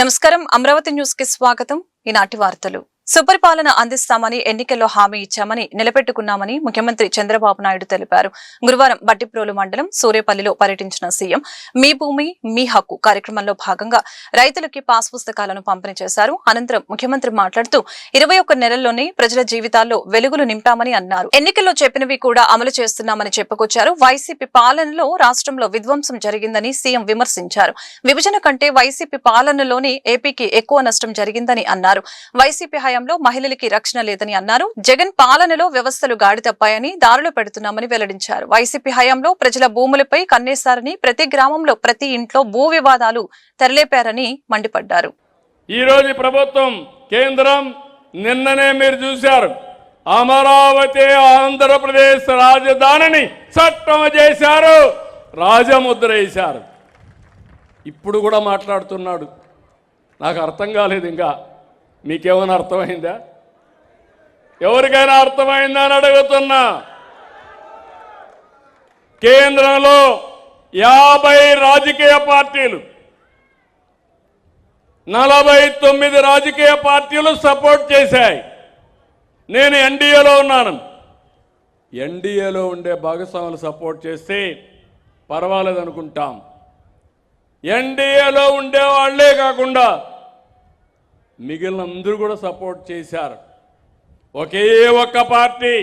నమస్కారం. అమరావతి న్యూస్ కి స్వాగతం. ఈనాటి వార్తలు. సుపరిపాలన అందిస్తామని ఎన్నికల్లో హామీ ఇచ్చామని నిలబెట్టుకున్నామని ముఖ్యమంత్రి చంద్రబాబు నాయుడు తెలిపారు. గురువారం బట్టిప్రోలు మండలం సూర్యపల్లిలో పర్యటించిన సీఎం మీ భూమి మీ హక్కు కార్యక్రమంలో భాగంగా రైతులకి పాస్ పుస్తకాలను పంపిణీ చేశారు. అనంతరం ముఖ్యమంత్రి మాట్లాడుతూ 21 నెలల్లోనే ప్రజల జీవితాల్లో వెలుగులు నింపామని అన్నారు. ఎన్నికల్లో చెప్పినవి కూడా అమలు చేస్తున్నామని చెప్పుకొచ్చారు. వైసీపీ పాలనలో రాష్ట్రంలో విధ్వంసం జరిగిందని సీఎం విమర్శించారు. విభజన కంటే వైసీపీ పాలనలోనే ఏపీకి ఎక్కువ నష్టం జరిగిందని అన్నారు. వైసీపీ హయాంలో మహిళలకి రక్షణ లేదని అన్నారు. జగన్ పాలనలో వ్యవస్థలు గాడి తప్పాయని దారులు పెడుతున్నామని వెల్లడించారు. వైసీపీ హయాంలో ప్రజల భూములపై కన్నేశారని, ప్రతి గ్రామంలో ప్రతి ఇంట్లో భూ వివాదాలు తెరలేపారని మండిపడ్డారు. ఈ రోజు ప్రభుత్వం కేంద్రం నిన్ననే మీరు చూశారు, అమరావతి ఆంధ్రప్రదేశ్ రాజధానిని చట్టం చేశారు, రాజముద్ర వేశారు. ఇప్పుడు కూడా మాట్లాడుతున్నాడు. నాకు అర్థం కాలేదు. ఇంకా మీకేమైనా అర్థమైందా? ఎవరికైనా అర్థమైందా అని అడుగుతున్నా. కేంద్రంలో 50 రాజకీయ పార్టీలు, 49 రాజకీయ పార్టీలు సపోర్ట్ చేశాయి. నేను ఎన్డీఏలో ఉన్నాను. ఎన్డీఏలో ఉండే భాగస్వాములు సపోర్ట్ చేస్తే పర్వాలేదు అనుకుంటాం. ఎన్డీఏలో ఉండే వాళ్లే కాకుండా మిగిలిన అందరూ కూడా సపోర్ట్ చేశారు. ఒకే ఒక పార్టీ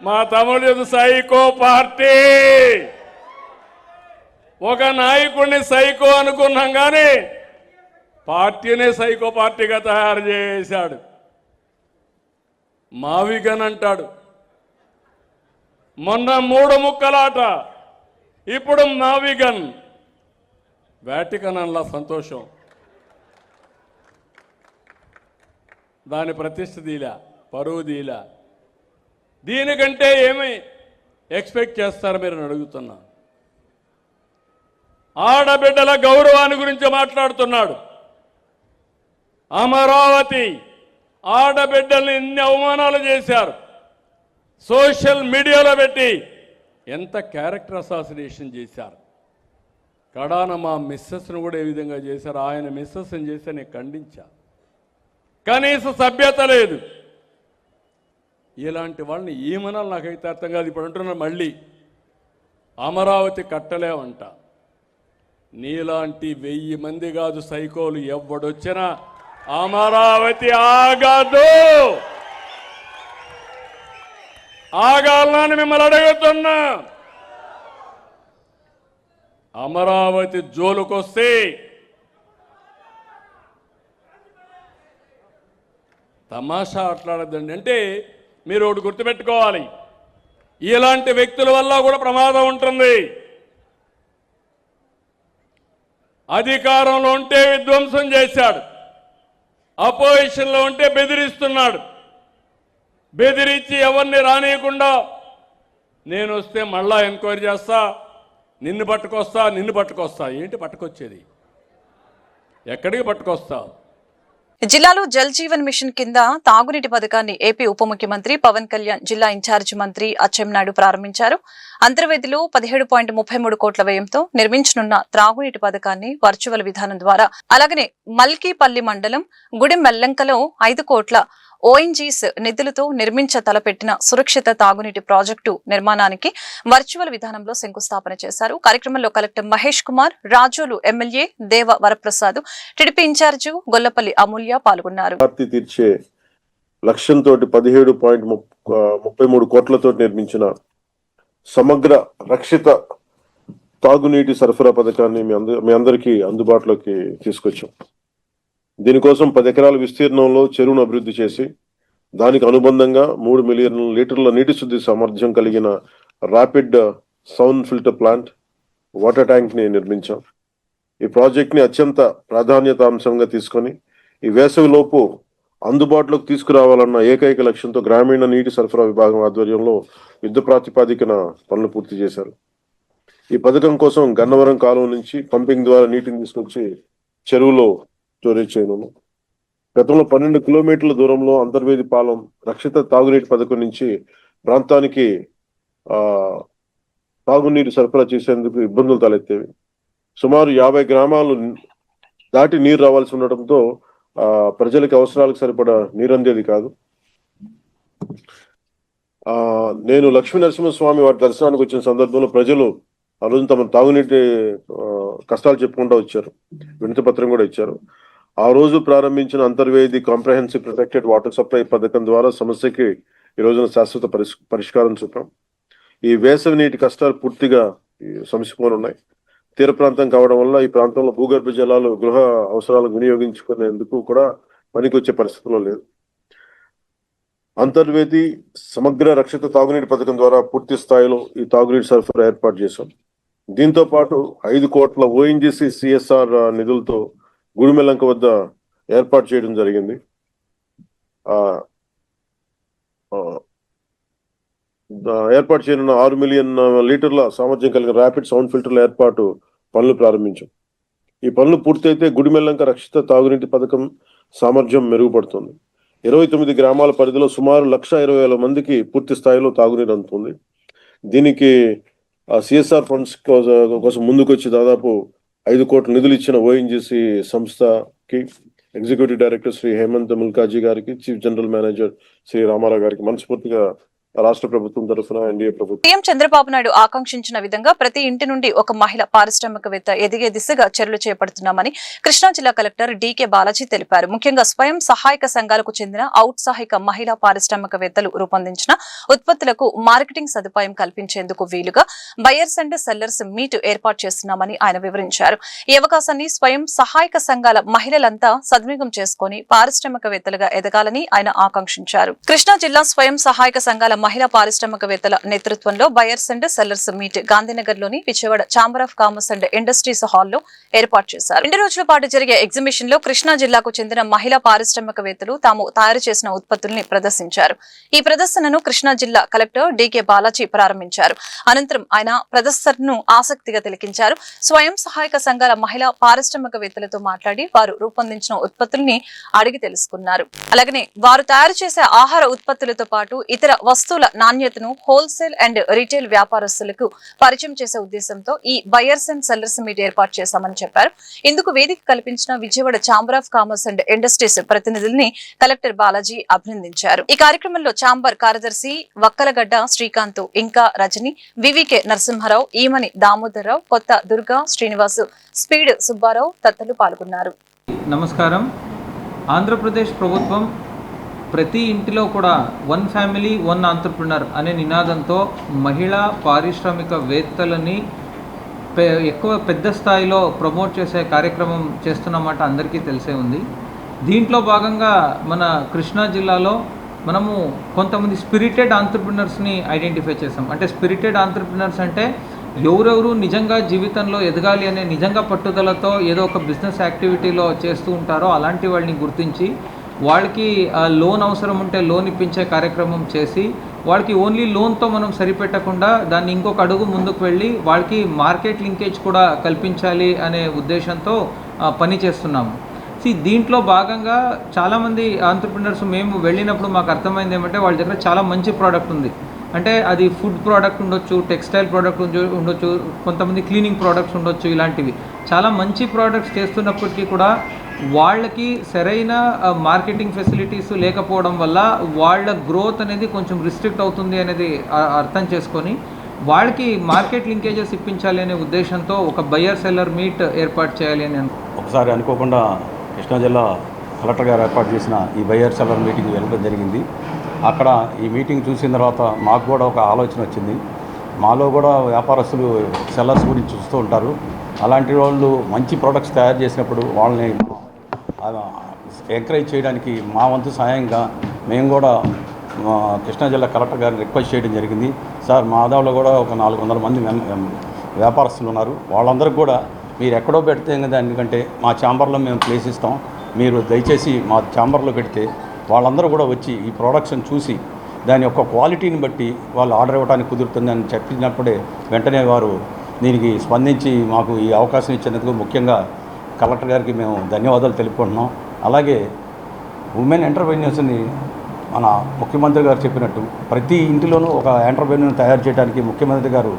మా తమ్ముడు సైకో పార్టీ. ఒక నాయకుడిని సైకో అనుకున్నాం కానీ పార్టీనే సైకో పార్టీగా తయారు చేశాడు. మావిగన్ అంటాడు. మొన్న 3 ముక్కలాట, ఇప్పుడు మావిగన్. వాటికన్ అలా సంతోషం. దాని ప్రతిష్ఠ దీలా, పరువు దీలా. దీనికంటే ఏమి ఎక్స్పెక్ట్ చేస్తారు మీరు అడుగుతున్నా. ఆడబిడ్డల గౌరవాన్ని గురించి మాట్లాడుతున్నాడు. అమరావతి ఆడబిడ్డల్ని ఎన్ని అవమానాలు చేశారు. సోషల్ మీడియాలో పెట్టి ఎంత క్యారెక్టర్ అసాసినేషన్ చేశారు. కడాన మా మిస్సెస్ను కూడా ఏ విధంగా చేశారు. ఆయన మిస్సెస్ని చేస్తే నేను ఖండించా. కనీస సభ్యత లేదు. ఇలాంటి వాళ్ళని ఏమనాలి నాకైతే అర్థం కాదు. ఇప్పుడు అంటున్నారు మళ్ళీ అమరావతి కట్టలేమంట. నీలాంటి 1000 మంది కాదు సైకోలు ఎవడొచ్చినా అమరావతి ఆగదు. ఆగాలని మిమ్మల్ని అడుగుతున్నా. అమరావతి జోలుకొస్తే తమాషా అట్లాడద్దండి. అంటే మీరు ఒకటి గుర్తుపెట్టుకోవాలి, ఇలాంటి వ్యక్తుల వల్ల కూడా ప్రమాదం ఉంటుంది. అధికారంలో ఉంటే విధ్వంసం చేశాడు, అపోజిషన్లో ఉంటే బెదిరిస్తున్నాడు. బెదిరించి ఎవరిని రానియకుండా నేను వస్తే మళ్ళా ఎంక్వైరీ చేస్తా, నిన్ను పట్టుకొస్తా. ఏంటి పట్టుకొచ్చేది? ఎక్కడికి పట్టుకొస్తా? జిల్లాలో జల్ జీవన్ మిషన్ కింద తాగునీటి పథకాన్ని ఏపీ ఉప ముఖ్యమంత్రి పవన్ కళ్యాణ్ జిల్లా ఇన్ఛార్జి మంత్రి అచ్చెన్నాయుడు ప్రారంభించారు. అంతర్వేదిలో 17.33 కోట్ల వ్యయంతో నిర్మించనున్న త్రాగునీటి పథకాన్ని వర్చువల్ విధానం ద్వారా, అలాగనే మల్కీపల్లి మండలం గుడి మెల్లంకలో 5 కోట్ల ఓఎన్జీస్ నిధులతో నిర్మించ తలపెట్టిన సురక్షిత తాగునీటి ప్రాజెక్టు నిర్మాణానికి వర్చువల్ విధానంలో శంకుస్థాపన చేశారు. కార్యక్రమంలో కలెక్టర్ మహేష్ కుమార్, రాజోలు ఎమ్మెల్యే దేవ వరప్రసాద్, టీడీపీ ఇన్ఛార్జి గొల్లపల్లి అమూల్య పాల్గొన్నారు. తీర్చే లక్ష్యంతో 17.33 కోట్లతో నిర్మించిన సమగ్ర రక్షిత తాగునీటి సరఫరా పథకాన్ని మీ అందరికీ అందుబాటులోకి తీసుకొచ్చాం. దీనికోసం 10 ఎకరాల విస్తీర్ణంలో చెరువును అభివృద్ధి చేసి దానికి అనుబంధంగా 3 మిలియన్ లీటర్ల నీటి శుద్ధి సామర్థ్యం కలిగిన rapid sound filter plant, water tank ని నిర్మించాం. ఈ ప్రాజెక్ట్ ని అత్యంత ప్రాధాన్యత అంశంగా తీసుకొని ఈ వేసవిలోపు అందుబాటులోకి తీసుకురావాలన్న ఏకైక లక్ష్యంతో గ్రామీణ నీటి సరఫరా విభాగం ఆధ్వర్యంలో యుద్ధ ప్రాతిపాదికన పనులు పూర్తి చేశారు. ఈ పథకం కోసం గన్నవరం కాలువ నుంచి పంపింగ్ ద్వారా నీటిని తీసుకొచ్చి చెరువులో స్టోరేజ్ చేయను. గతంలో 12 కిలోమీటర్ల దూరంలో అంతర్వేది పాలెం రక్షిత తాగునీటి పథకం నుంచి ప్రాంతానికి తాగునీరు సరఫరా చేసేందుకు ఇబ్బందులు తలెత్తేవి. సుమారు 50 గ్రామాలు దాటి నీరు రావాల్సి ఉండటంతో ప్రజలకి అవసరాలకు సరిపడా నీరు అందేది కాదు. నేను లక్ష్మీ నరసింహస్వామి వారి దర్శనానికి వచ్చిన సందర్భంలో ప్రజలు ఆ రోజు తమ తాగునీటి కష్టాలు చెప్పుకుంటూ వచ్చారు. వినతి పత్రం కూడా ఇచ్చారు. ఆ రోజు ప్రారంభించిన Antarvedi comprehensive protected water supply పథకం ద్వారా సమస్యకి ఈ రోజున శాశ్వత పరిష్కారం చూపాం. ఈ వేసవి నీటి కష్టాలు పూర్తిగా సమసిపోనున్నాయి. తీర ప్రాంతం కావడం వల్ల ఈ ప్రాంతంలో భూగర్భ జలాలు గృహ అవసరాలకు వినియోగించుకునేందుకు కూడా పనికొచ్చే పరిస్థితుల్లో లేదు. అంతర్వేది సమగ్ర రక్షిత తాగునీటి పథకం ద్వారా పూర్తి స్థాయిలో ఈ తాగునీటి సరఫరా ఏర్పాటు చేశాం. దీంతో పాటు 5 కోట్ల ONGC CSR నిధులతో గుడిమెల్లంక వద్ద ఏర్పాటు చేయడం జరిగింది. ఏర్పాటు చేయనున్న 6 మిలియన్ లీటర్ల సామర్థ్యం కలిగిన ర్యాపిడ్ సౌండ్ ఫిల్టర్ల ఏర్పాటు పనులు ప్రారంభించాం. ఈ పనులు పూర్తయితే గుడిమెల్లంక రక్షిత తాగునీటి పథకం సామర్థ్యం మెరుగుపడుతుంది. 29 గ్రామాల పరిధిలో సుమారు 1,20,000 మందికి పూర్తి స్థాయిలో తాగునీరు అందుతుంది. దీనికి CSR ఫండ్స్ కోసం ముందుకొచ్చి దాదాపు 5 కోట్ల నిధులు ఇచ్చిన ONGC సంస్థకి ఎగ్జిక్యూటివ్ డైరెక్టర్ శ్రీ హేమంత్ ముల్కాజీ గారికి, chief general manager Shri Ramarao గారికి మనస్ఫూర్తిగా రాష్ట్ర ప్రభుత్వం తరఫున ఎన్డీఏ ప్రభుత్వం సీఎం చంద్రబాబు నాయుడు ఆకాంక్షించిన విధంగా ప్రతి ఇంటి నుండి ఒక మహిళ పారిశ్రామికవేత్త ఎదిగే దిశగా చర్యలు చేపడుతున్నామని కృష్ణా జిల్లా కలెక్టర్ డీకే బాలాజీ తెలిపారు. ముఖ్యంగా స్వయం సహాయక సంఘాలకు చెందిన ఔత్సాహిక మహిళా పారిశ్రామికవేత్తలు రూపొందించిన ఉత్పత్తులకు మార్కెటింగ్ సదుపాయం కల్పించేందుకు వీలుగా బయర్స్ అండ్ సెల్లర్స్ మీట్ ఏర్పాటు చేస్తున్నామని ఆయన వివరించారు. ఈ అవకాశాన్ని స్వయం సహాయక సంఘాల మహిళలంతా సద్వినియోగం చేసుకుని పారిశ్రామికవేత్తలుగా ఎదగాలని ఆయన ఆకాంక్షించారు. కృష్ణా జిల్లా స్వయం సహాయక సంఘాల మహిళా పారిశ్రామికవేత్తల నేతృత్వంలో buyers and sellers meet Gandhinagar లోని Vijayawada Chamber of Commerce and Industries హాల్లో ఏర్పాటు చేశారు. 2 రోజుల పాటు జరిగే ఎగ్జిబిషన్ లో కృష్ణా జిల్లాకు చెందిన మహిళా పారిశ్రామికవేత్తలు తాము తయారు చేసిన ఉత్పత్తుల్ని ప్రదర్శించారు. ఈ ప్రదర్శనను కృష్ణా జిల్లా కలెక్టర్ డీకే బాలాజీ ప్రారంభించారు. అనంతరం ఆయన ప్రదర్శనను ఆసక్తిగా తిలకించారు. స్వయం సహాయక సంఘాల మహిళా పారిశ్రామికవేత్తలతో మాట్లాడి వారు రూపొందించిన ఉత్పత్తుల్ని అడిగి తెలుసుకున్నారు. అలాగనే వారు తయారు చేసే ఆహార ఉత్పత్తులతో పాటు ఇతర వస్తువుల నాణ్యతను హోల్సేల్ అండ్ రీటైల్ వ్యాపారస్తులకు పరిచయం చేసే ఉద్దేశంతో ఈ బయర్స్ అండ్ సెల్లర్స్ మీట్ ఏర్పాటు చేశామని చెప్పారు. ఇందుకు వేదిక కల్పించిన Vijayawada Chamber of Commerce and Industries ప్రతినిధుల్ని కలెక్టర్ బాలాజీ అభినందించారు. ఈ కార్యక్రమంలో ఛాంబర్ కార్యదర్శి వక్కలగడ్డ శ్రీకాంత్, ఇంకా రజని, వివికే నరసింహారావు, ఈమని దామోదర్రావు, కొత్త దుర్గా శ్రీనివాసు, స్పీడ్ సుబ్బారావు తదితరులు పాల్గొన్నారు. నమస్కారం. ఆంధ్రప్రదేశ్ ప్రభుత్వం ప్రతి ఇంటిలో కూడా 1 ఫ్యామిలీ 1 ఆంట్రప్రినర్ అనే నినాదంతో మహిళా పారిశ్రామికవేత్తలని ఎక్కువ పెద్ద స్థాయిలో ప్రమోట్ చేసే కార్యక్రమం చేస్తున్నమాట అందరికీ తెలిసే ఉంది. దీంట్లో భాగంగా మన కృష్ణా జిల్లాలో మనము కొంతమంది స్పిరిటెడ్ ఆంట్రప్రినర్స్ని ఐడెంటిఫై చేసాం. అంటే స్పిరిటెడ్ ఆంట్రప్రినర్స్ అంటే ఎవరెవరు నిజంగా జీవితంలో ఎదగాలి అనే నిజంగా పట్టుదలతో ఏదో ఒక బిజినెస్ యాక్టివిటీలో చేస్తూ ఉంటారో అలాంటి వాళ్ళని గుర్తించి వాళ్ళకి లోన్ అవసరం ఉంటే లోన్ ఇప్పించే కార్యక్రమం చేసి వాళ్ళకి ఓన్లీ లోన్తో మనం సరిపెట్టకుండా దాన్ని ఇంకొక అడుగు ముందుకు వెళ్ళి వాళ్ళకి మార్కెట్ లింకేజ్ కూడా కల్పించాలి అనే ఉద్దేశంతో పని చేస్తున్నాము. దీంట్లో భాగంగా చాలామంది ఆంట్రప్రినర్స్ మేము వెళ్ళినప్పుడు మాకు అర్థమైంది ఏమంటే వాళ్ళ దగ్గర చాలా మంచి ప్రోడక్ట్ ఉంది. అంటే అది ఫుడ్ ప్రోడక్ట్ ఉండొచ్చు, టెక్స్టైల్ ప్రోడక్ట్ ఉండొచ్చు, కొంతమంది క్లీనింగ్ ప్రోడక్ట్స్ ఉండొచ్చు. ఇలాంటివి చాలా మంచి ప్రోడక్ట్స్ చేస్తున్నప్పటికీ కూడా వాళ్ళకి సరైన మార్కెటింగ్ ఫెసిలిటీస్ లేకపోవడం వల్ల వాళ్ళ గ్రోత్ అనేది కొంచెం రిస్ట్రిక్ట్ అవుతుంది అనేది అర్థం చేసుకొని వాళ్ళకి మార్కెట్ లింకేజెస్ ఇప్పించాలి అనే ఉద్దేశంతో ఒక బయర్ సెల్లర్ మీట్ ఏర్పాటు చేయాలి అని ఒకసారి అనుకోకుండా కృష్ణా జిల్లా కలెక్టర్ గారు ఏర్పాటు చేసిన ఈ బయర్ సెల్లర్ మీటింగ్ వెళ్ళడం జరిగింది. అక్కడ ఈ మీటింగ్ చూసిన తర్వాత మాకు కూడా ఒక ఆలోచన వచ్చింది. మాలో కూడా వ్యాపారస్తులు సెల్లర్స్ గురించి చూస్తూ ఉంటారు. అలాంటి వాళ్ళు మంచి ప్రోడక్ట్స్ తయారు చేసినప్పుడు వాళ్ళని ఎంకరేజ్ చేయడానికి మా వంతు సహాయంగా మేము కూడా కృష్ణా జిల్లా కలెక్టర్ గారిని రిక్వెస్ట్ చేయడం జరిగింది. సార్, మా ఆదాయంలో కూడా ఒక 400 మంది వ్యాపారస్తులు ఉన్నారు. వాళ్ళందరికీ కూడా మీరు ఎక్కడో పెడితే దానికంటే మా ఛాంబర్లో మేము ప్లేస్ ఇస్తాం, మీరు దయచేసి మా ఛాంబర్లో పెడితే వాళ్ళందరూ కూడా వచ్చి ఈ ప్రొడక్షన్ చూసి దాని యొక్క క్వాలిటీని బట్టి వాళ్ళు ఆర్డర్ ఇవ్వడానికి కుదురుతుందని చెప్పినప్పుడే వెంటనే వారు దీనికి స్పందించి మాకు ఈ అవకాశం ఇచ్చినందుకు ముఖ్యంగా కలెక్టర్ గారికి మేము ధన్యవాదాలు తెలుపుకుంటున్నాం. అలాగే ఉమెన్ ఎంటర్ప్రెన్యూర్స్ని మన ముఖ్యమంత్రి గారు చెప్పినట్టు ప్రతి ఇంటిలోనూ ఒక ఎంటర్ప్రెన్యూర్ తయారు చేయడానికి ముఖ్యమంత్రి గారు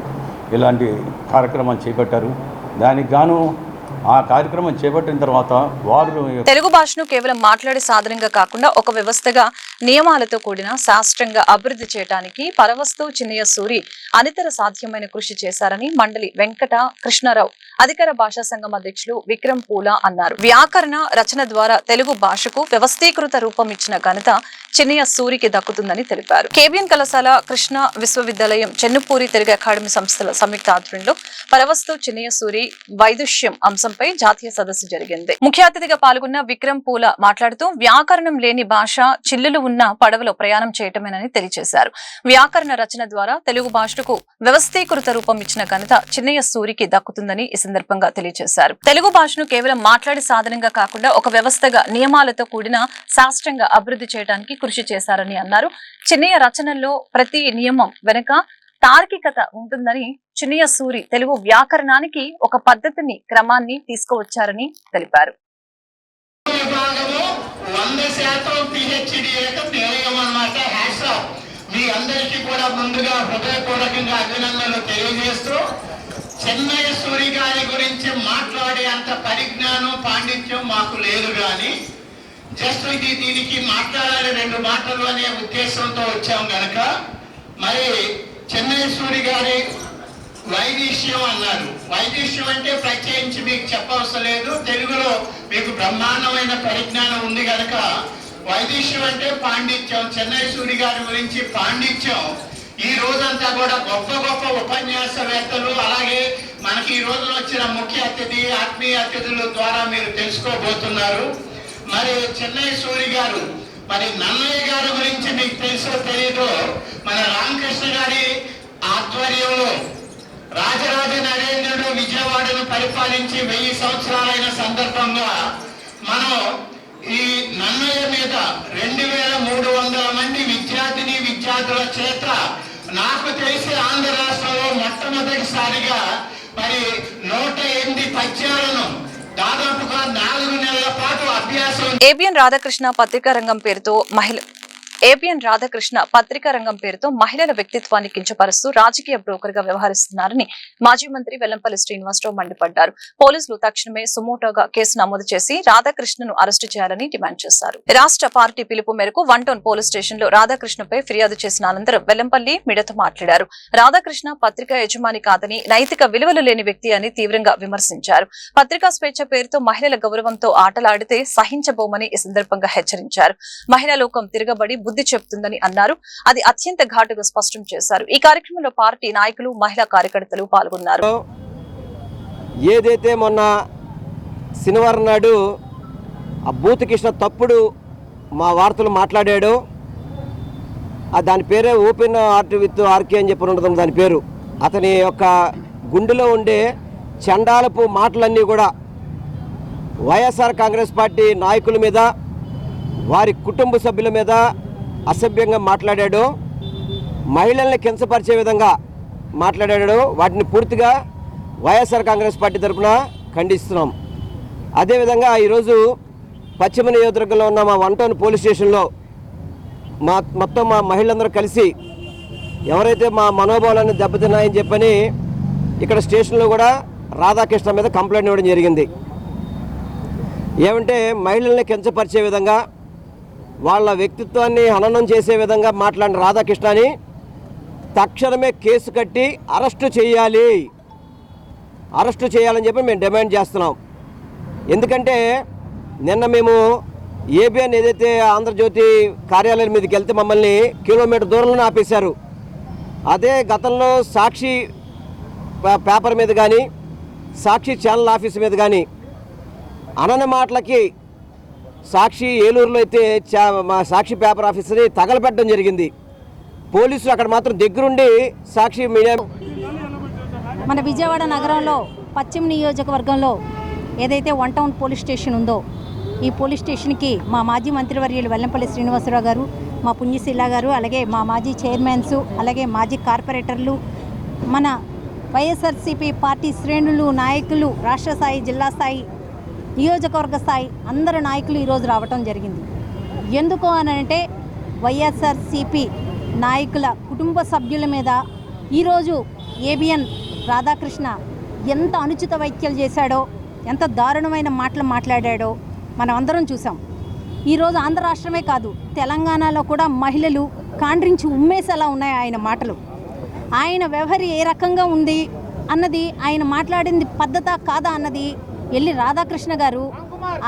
ఇలాంటి కార్యక్రమాలు చేపట్టారు. దానికి గాను ఆ కార్యక్రమం చేపట్టిన తర్వాత వారు తెలుగు భాషను కేవలం మాట్లాడే సాధనంగా కాకుండా ఒక వ్యవస్థగా నియమాలతో కూడిన శాస్త్రంగా అభివృద్ధి చేయడానికి పరవస్తు చిన్నయ్య సూరి అనితర సాధ్యమైన కృషి చేశారని మండలి వెంకట కృష్ణారావు అధికార భాషా సంఘం అధ్యక్షులు విక్రమ్ పూలా అన్నారు. వ్యాకరణ రచన ద్వారా తెలుగు భాషకు వ్యవస్థీకృత రూపం ఇచ్చిన ఘనత చిన్నయ్య సూరికి దక్కుతుందని తెలిపారు. కేబిఎన్ కళాశాల కృష్ణ విశ్వవిద్యాలయం చెన్నుపూరి తెలుగు అకాడమీ సంస్థల సంయుక్త ఆధ్వర్యంలో పరవస్తు చిన్నయ్య సూరి వైదుష్యం అంశంపై జాతీయ సదస్సు జరిగింది. ముఖ్య అతిథిగా పాల్గొన్న విక్రమ్ పూల మాట్లాడుతూ వ్యాకరణం లేని భాష చిల్లులు ఉన్న పడవలో ప్రయాణం చేయటమేనని తెలియజేశారు. వ్యాకరణ రచన ద్వారా తెలుగు భాషకు వ్యవస్థీకృత రూపం ఇచ్చిన ఘనత చిన్నయ్య సూరికి దక్కుతుందని ఈ సందర్భంగా తెలియజేశారు. తెలుగు భాషను కేవలం మాట్లాడే సాధనంగా కాకుండా ఒక వ్యవస్థగా నియమాలతో కూడిన శాస్త్రంగా అభివృద్ధి చేయడానికి కృషి చేశారని అన్నారు. చిన్నయ్య రచనల్లో ప్రతి నియమం వెనుక తార్కికత ఉంటుందని చిన్నయ్య సూరి తెలుగు వ్యాకరణానికి ఒక పద్ధతిని క్రమాన్ని తీసుకువచ్చారని తెలిపారు. 100% PhD అన్నమాట. మీ అందరికీ కూడా ముందుగా హృదయపూర్వకంగా అభినందనలు తెలియజేస్తూ చిన్నయ్య సూరి గారి గురించి మాట్లాడే అంత పరిజ్ఞానం పాండిత్యం మాకు లేదు, కానీ జస్ట్ దీనికి మాట్లాడాలి 2 మాటలు అనే ఉద్దేశంతో వచ్చాం గనక మరి చిన్నయ్య సూరి గారి వైదిష్యం అన్నారు. వైదిష్యం అంటే ప్రత్యేకించి మీకు చెప్పవసరం లేదు, తెలుగులో మీకు బ్రహ్మాండమైన పరిజ్ఞానం ఉంది కనుక వైదిష్యం అంటే పాండిత్యం. చిన్నయ్య సూరి గారి గురించి పాండిత్యం ఈ రోజంతా కూడా గొప్ప గొప్ప ఉపన్యాసవేత్తలు అలాగే మనకి ఈ రోజున వచ్చిన ముఖ్య అతిథి ఆత్మీయ అతిథుల ద్వారా మీరు తెలుసుకోబోతున్నారు. మరి చిన్నయ్య సూరి గారు మరి నన్నయ్య గారి గురించి మీకు తెలుసో తెలియదో మన రామకృష్ణ గారి ఆధ్వర్యంలో రాజరాజ నరేంద్రుడు విజయవాడను పరిపాలించి 1000 సంవత్సరాలైన సందర్భంగా మనం ఈ నన్నయ్య మీద 2300 మంది విద్యార్థిని విద్యార్థుల చేత నాకు తెలిసి ఆంధ్ర రాష్ట్రంలో మొట్టమొదటిసారిగా మరి 108 పద్యాలను దాదాపుగా 4 నెలల పాటు అభ్యాసం. ఏబిఎన్ రాధాకృష్ణ పత్రికా రంగం పేరుతో మహిళల వ్యక్తిత్వాన్ని కించపరుస్తూ రాజకీయ బ్రోకర్ గా వ్యవహరిస్తున్నారని మాజీ మంత్రి వెల్లంపల్లి శ్రీనివాసరావు మండిపడ్డారు. పోలీసులు తక్షణమే సుమోటోగా కేసు నమోదు చేసి రాధాకృష్ణను అరెస్టు చేయాలని డిమాండ్ చేశారు. రాష్ట్ర పార్టీ పిలుపు మేరకు 1 టౌన్ పోలీస్ స్టేషన్ లో రాధాకృష్ణపై ఫిర్యాదు చేసిన అనంతరం వెల్లంపల్లి మీడియాతో మాట్లాడారు. రాధాకృష్ణ పత్రికా యజమాని కాదని, నైతిక విలువలు లేని వ్యక్తి అని తీవ్రంగా విమర్శించారు. పత్రికా స్వేచ్ఛ పేరుతో మహిళల గౌరవంతో ఆటలాడితే సహించబోమని ఈ సందర్భంగా హెచ్చరించారు. మహిళా లోకం తిరగబడి బుద్ధి చెప్తుందని అన్నారు. అది అత్యంత ఘాటుగా స్పష్టం చేశారు. ఈ కార్యక్రమంలో పార్టీ నాయకులు మహిళా కార్యకర్తలు పాల్గొన్నారు. ఏదైతే మొన్న శనివారం నాడు ఆ బూత్ కృష్ణ తప్పుడు మా వార్తలు మాట్లాడాడో దాని పేరే ఓపెన్ ఆర్ట్ విత్ ఆర్కే అని చెప్పి ఉండదు దాని పేరు. అతని యొక్క గుండెలో ఉండే చండాలపు మాటలన్నీ కూడా వైఎస్ఆర్ కాంగ్రెస్ పార్టీ నాయకుల మీద వారి కుటుంబ సభ్యుల మీద అసభ్యంగా మాట్లాడాడు, మహిళల్ని కించపరిచే విధంగా మాట్లాడాడు. వాటిని పూర్తిగా వైఎస్ఆర్ కాంగ్రెస్ పార్టీ తరఫున ఖండిస్తున్నాం. అదేవిధంగా ఈరోజు పశ్చిమ నియోజకవర్గంలో ఉన్న మా 1 టౌన్ పోలీస్ స్టేషన్లో మొత్తం మా మహిళలందరూ కలిసి ఎవరైతే మా మనోభావాలను దెబ్బతిన్నాయని చెప్పని ఇక్కడ స్టేషన్లో కూడా రాధాకృష్ణ మీద కంప్లైంట్ ఇవ్వడం జరిగింది. ఏమంటే మహిళల్ని కించపరిచే విధంగా వాళ్ళ వ్యక్తిత్వాన్ని హననం చేసే విధంగా మాట్లాడిన రాధాకృష్ణని తక్షణమే కేసు కట్టి అరెస్టు చేయాలని చెప్పి మేము డిమాండ్ చేస్తున్నాం. ఎందుకంటే నిన్న మేము ఏబిఎన్ ఏదైతే ఆంధ్రజ్యోతి కార్యాలయం మీదకి వెళ్తే మమ్మల్ని కిలోమీటర్ దూరంలోనే ఆపేశారు. అదే గతంలో సాక్షి పేపర్ మీద కానీ సాక్షి ఛానల్ ఆఫీస్ మీద కానీ అనన మాటలకి సాక్షి ఏలూరులో అయితే మా సాక్షి పేపర్ ఆఫీస్ని తగలబెట్టడం జరిగింది. పోలీసులు అక్కడ మాత్రం దగ్గరుండి సాక్షి మీడియా. మన విజయవాడ నగరంలో పశ్చిమ నియోజకవర్గంలో ఏదైతే 1 టౌన్ పోలీస్ స్టేషన్ ఉందో ఈ పోలీస్ స్టేషన్కి మా మాజీ మంత్రివర్యులు వెల్లంపల్లి శ్రీనివాసరావు గారు, మా పుణ్యశీల గారు, అలాగే మా మాజీ చైర్మన్స్, అలాగే మాజీ కార్పొరేటర్లు, మన వైఎస్ఆర్సీపీ పార్టీ శ్రేణులు, నాయకులు, రాష్ట్ర స్థాయి, జిల్లా స్థాయి, నియోజకవర్గ స్థాయి అందరు నాయకులు ఈరోజు రావటం జరిగింది. ఎందుకు అనంటే వైఎస్ఆర్సీపీ నాయకుల కుటుంబ సభ్యుల మీద ఈరోజు ఏబిఎన్ రాధాకృష్ణ ఎంత అనుచిత వ్యాఖ్యలు చేశాడో, ఎంత దారుణమైన మాటలు మాట్లాడాడో మనం అందరం చూసాం. ఈరోజు ఆంధ్ర రాష్ట్రమే కాదు, తెలంగాణలో కూడా మహిళలు కాండ్రించి ఉమ్మేసేలా ఉన్నాయి ఆయన మాటలు. ఆయన వ్యవహారం ఏ రకంగా ఉంది అన్నది, ఆయన మాట్లాడింది పద్ధతా కాదా అన్నది వెళ్ళి రాధాకృష్ణ గారు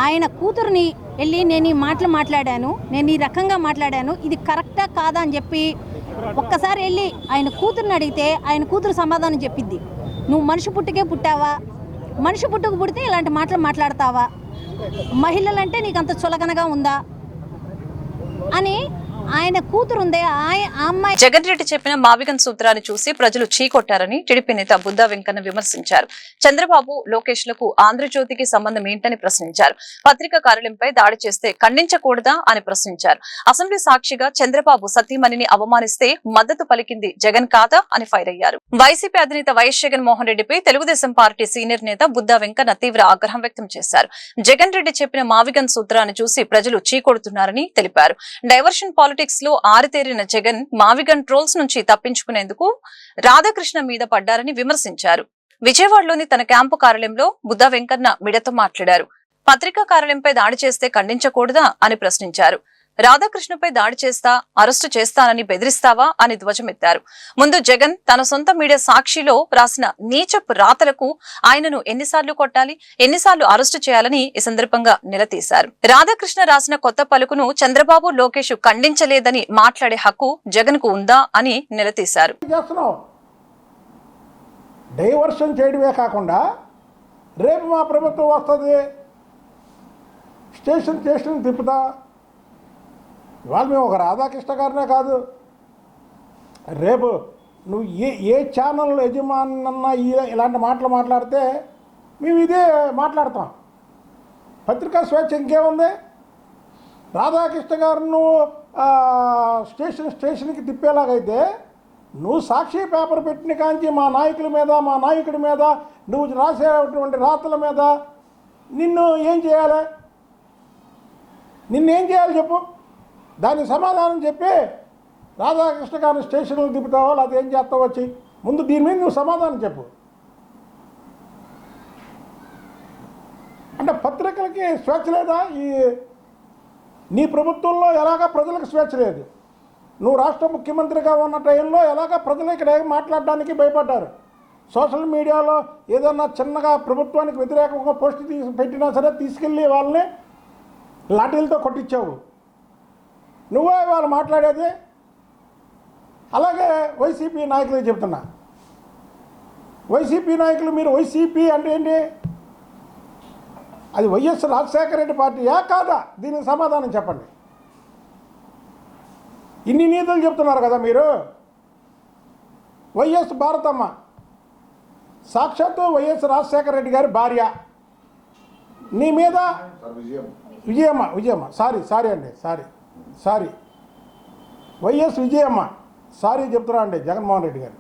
ఆయన కూతురుని వెళ్ళి నేను ఈ మాటలు మాట్లాడాను, నేను ఈ రకంగా మాట్లాడాను, ఇది కరెక్టా కాదా అని చెప్పి ఒక్కసారి వెళ్ళి ఆయన కూతురుని అడిగితే ఆయన కూతురు సమాధానం చెప్పిద్ది. నువ్వు మనిషి పుట్టుకే పుట్టావా, మనిషి పుట్టుకు పుడితే ఇలాంటి మాటలు మాట్లాడతావా, మహిళలంటే నీకు అంత చులకనగా ఉందా అని ఆయన కూతురుందే ఆ అమ్మాయి. జగన్ రెడ్డి చెప్పిన మావిగన్ సూత్రాన్ని చూసి ప్రజలు చీకొట్టారని టీడీపీ నేత బుద్దా వెంకన్న విమర్శించారు. చంద్రబాబు లోకేష్ లకు ఆంధ్రజ్యోతికి సంబంధం ఏంటని ప్రశ్నించారు. పత్రికా కార్యాలయంపై దాడి చేస్తే ఖండించకూడదా అని ప్రశ్నించారు. అసెంబ్లీ సాక్షిగా చంద్రబాబు సతీమణిని అవమానిస్తే మద్దతు పలికింది జగన్ కాదా అని ఫైర్ అయ్యారు. వైసీపీ అధినేత వైఎస్ జగన్మోహన్ రెడ్డిపై తెలుగుదేశం పార్టీ సీనియర్ నేత బుద్దా వెంకన్న తీవ్ర ఆగ్రహం వ్యక్తం చేశారు. జగన్ రెడ్డి చెప్పిన మావిగన్ సూత్రాన్ని చూసి ప్రజలు చీకొడుతున్నారని తెలిపారు. డైవర్షన్ పాలిటిక్స్ లో ఆరితేరిన జగన్ మావిగన్ ట్రోల్స్ నుంచి తప్పించుకునేందుకు రాధాకృష్ణ మీద పడ్డారని విమర్శించారు. విజయవాడలోని తన క్యాంపు కార్యాలయంలో బుద్దా వెంకన్న మీడియాతో మాట్లాడారు. పత్రికా కార్యాలయంపై దాడి చేస్తే ఖండించకూడదా అని ప్రశ్నించారు. రాధాకృష్ణపై దాడి చేస్తా, అరెస్టు చేస్తానని బెదిరిస్తావా అని ధ్వజమెత్తారు. ముందు జగన్ తన సొంత మీడియా సాక్షిలో రాసిన నీచపు రాతలకు ఆయనను ఎన్నిసార్లు కొట్టాలి, ఎన్నిసార్లు అరెస్టు చేయాలని ఈ సందర్భంగా నిలదీశారు. రాధాకృష్ణ రాసిన కొత్త పలుకును చంద్రబాబు లోకేష్ ఖండించలేదని మాట్లాడే హక్కు జగన్ కు ఉందా అని నిలదీశారు. డైవర్షన్ చేయడమే కాకుండా రేపు మా ప్రభుత్వం వస్తుంది, స్టేషన్ తిప్పుతా. ఇవాళ మేము ఒక రాధాకృష్ణ గారినే కాదు, రేపు నువ్వు ఏ ఛానల్ యజమానన్నా ఇలాంటి మాటలు మాట్లాడితే మేము ఇదే మాట్లాడతాం. పత్రికా స్వేచ్ఛ ఇంకేముంది? రాధాకృష్ణ గారు నువ్వు స్టేషన్కి తిప్పేలాగైతే నువ్వు సాక్షి పేపర్ పెట్టిన కాంచి మా నాయకుల మీద, మా నాయకుడి మీద, నువ్వు రాసేటువంటి రాతల మీద నిన్ను ఏం చేయాలి? నిన్నేం చేయాలి చెప్పు? దానికి సమాధానం చెప్పి రాధాకృష్ణ గారిని స్టేషన్లో దిపుతావో లేకపోతే ఏం చేస్తావో వచ్చి ముందు దీని మీద నువ్వు సమాధానం చెప్పు. అంటే పత్రికలకి స్వేచ్ఛ లేదా? నీ ప్రభుత్వంలో ఎలాగా ప్రజలకు స్వేచ్ఛ లేదు. నువ్వు రాష్ట్ర ముఖ్యమంత్రిగా ఉన్న టైంలో ఎలాగా ప్రజలు ఇక్కడ మాట్లాడడానికి భయపడ్డారు. సోషల్ మీడియాలో ఏదన్నా చిన్నగా ప్రభుత్వానికి వ్యతిరేకంగా పోస్ట్ పెట్టినా సరే తీసుకెళ్ళి వాళ్ళని లాఠీలతో కొట్టించావు. నువ్వే వాళ్ళు మాట్లాడేది. అలాగే వైసీపీ నాయకులకు చెప్తున్నా, వైసీపీ నాయకులు మీరు వైసీపీ అంటే ఏంటి? అది వైఎస్ రాజశేఖర రెడ్డి పార్టీయా కాదా? దీనికి సమాధానం చెప్పండి. ఇన్ని నీతులు చెప్తున్నారు కదా మీరు. వైఎస్ భారతమ్మ సాక్షాత్తు వైఎస్ రాజశేఖర రెడ్డి గారి భార్య, నీ మీద విజయమ్మ సారీ వైఎస్ విజయమ్మ చెప్తున్నా అండి జగన్మోహన్ రెడ్డి గారు.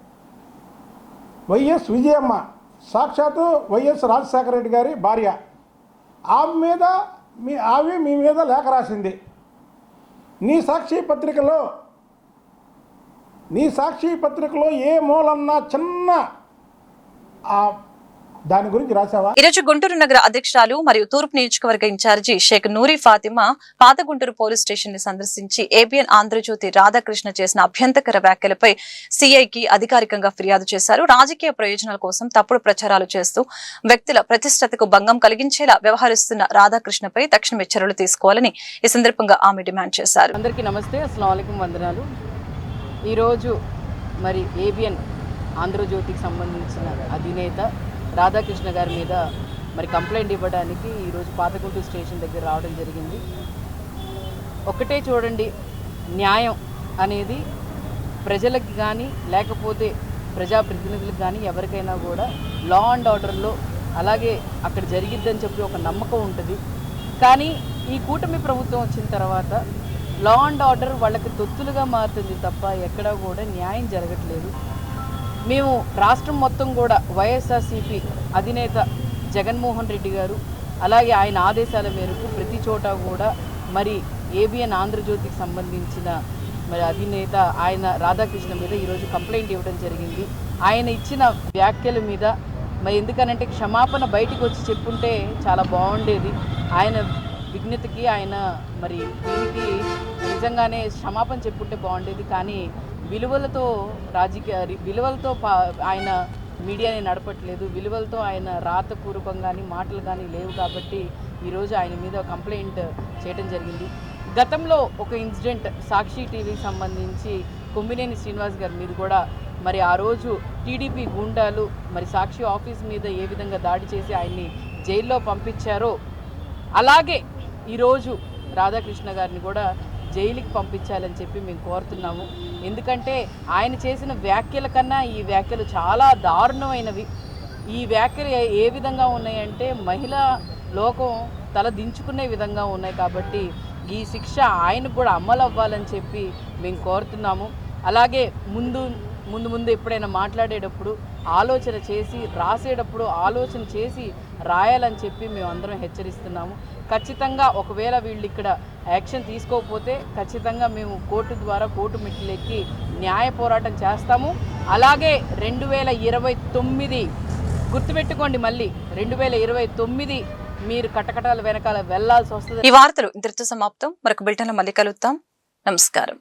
వైఎస్ విజయమ్మ సాక్షాత్తు వైఎస్ రాజశేఖర రెడ్డి గారి భార్య. ఆమె మీ మీద లేఖ రాసింది. నీ సాక్షి పత్రికలో ఏ మూలన్నా చిన్న దాని గురించి రాసావా? ఈరోజు గుంటూరు నగర అధ్యక్షురాలు మరియు తూర్పు నియోజకవర్గ ఇన్ఛార్జి షేక్ నూరి ఫాతిమా పాత గుంటూరు పోలీస్ స్టేషన్ ని సందర్శించి ఏబిఎన్ ఆంధ్రజ్యోతి రాధాకృష్ణ చేసిన అభ్యంతరకర వ్యాఖ్యలపై సిఐకి అధికారికంగా ఫిర్యాదు చేశారు. రాజకీయ ప్రయోజనాల కోసం తప్పుడు ప్రచారాలు చేస్తూ వ్యక్తుల ప్రతిష్టతకు భంగం కలిగించేలా వ్యవహరిస్తున్న రాధాకృష్ణపై తక్షణమే చర్యలు తీసుకోవాలని ఈ సందర్భంగా ఆమె డిమాండ్ చేశారు. అందరికీ నమస్తే, అస్సలాము అలైకుం, వందనాలు. ఈరోజు మరి ఏబిఎన్ ఆంధ్రజ్యోతికి సంబంధించిన అధినేత రాధాకృష్ణ గారి మీద మరి కంప్లైంట్ ఇవ్వడానికి ఈరోజు పాతగుంటూరు స్టేషన్ దగ్గర రావడం జరిగింది. ఒకటే చూడండి, న్యాయం అనేది ప్రజలకు కానీ లేకపోతే ప్రజాప్రతినిధులకు కానీ ఎవరికైనా కూడా లా అండ్ ఆర్డర్లో అలాగే అక్కడ జరిగిద్దని చెప్పి ఒక నమ్మకం ఉంటుంది. కానీ ఈ కూటమి ప్రభుత్వం వచ్చిన తర్వాత లా అండ్ ఆర్డర్ వాళ్ళకి తొత్తులుగా మారుతుంది తప్ప ఎక్కడా కూడా న్యాయం జరగట్లేదు. మేము రాష్ట్రం మొత్తం కూడా వైఎస్ఆర్సీపీ అధినేత జగన్మోహన్ రెడ్డి గారు అలాగే ఆయన ఆదేశాల మేరకు ప్రతి చోట కూడా మరి ఏబిఎన్ ఆంధ్రజ్యోతికి సంబంధించిన మరి అధినేత ఆయన రాధాకృష్ణ మీద ఈరోజు కంప్లైంట్ ఇవ్వడం జరిగింది. ఆయన ఇచ్చిన వ్యాఖ్యల మీద మరి ఎందుకనంటే క్షమాపణ బయటికి వచ్చి చెప్పుంటే చాలా బాగుండేది. ఆయన విఘ్నతకి ఆయన మరి దీనికి నిజంగానే క్షమాపణ చెప్పుంటే బాగుండేది. కానీ విలువలతో విలువలతో ఆయన మీడియాని నడపట్లేదు, విలువలతో ఆయన రాతపూర్వకం కానీ మాటలు కానీ లేవు. కాబట్టి ఈరోజు ఆయన మీద కంప్లైంట్ చేయడం జరిగింది. గతంలో ఒక ఇన్సిడెంట్ సాక్షి టీవీకి సంబంధించి కొమ్మినేని శ్రీనివాస్ గారి మీద కూడా మరి ఆ రోజు టీడీపీ గూండాలు మరి సాక్షి ఆఫీస్ మీద ఏ విధంగా దాడి చేసి ఆయన్ని జైల్లో పంపించారో అలాగే ఈరోజు రాధాకృష్ణ గారిని కూడా జైలుకి పంపించాలని చెప్పి మేము కోరుతున్నాము. ఎందుకంటే ఆయన చేసిన వ్యాఖ్యల కన్నా ఈ వ్యాఖ్యలు చాలా దారుణమైనవి. ఈ వ్యాఖ్యలు ఏ విధంగా ఉన్నాయంటే మహిళా లోకం తల దించుకునే విధంగా ఉన్నాయి. కాబట్టి ఈ శిక్ష ఆయనకు కూడా అమలు అవ్వాలని చెప్పి మేము కోరుతున్నాము. అలాగే ముందు ఎప్పుడైనా మాట్లాడేటప్పుడు ఆలోచన చేసి రాసేటప్పుడు ఆలోచన చేసి రాయాలని చెప్పి మేము అందరం హెచ్చరిస్తున్నాము. ఖచ్చితంగా ఒకవేళ వీళ్ళు ఇక్కడ యాక్షన్ తీసుకోకపోతే ఖచ్చితంగా మేము కోర్టు మెట్లెక్కి న్యాయ పోరాటం చేస్తాము. అలాగే 2029 గుర్తుపెట్టుకోండి, మళ్ళీ 2029 మీరు కటకటాల వెనకాల వెళ్లాల్సి వస్తుంది. ఈ వార్తలు ఇంతటితో సమాప్తం. మరొక బులెటిన్లో మళ్ళీ కలుద్దాం. నమస్కారం.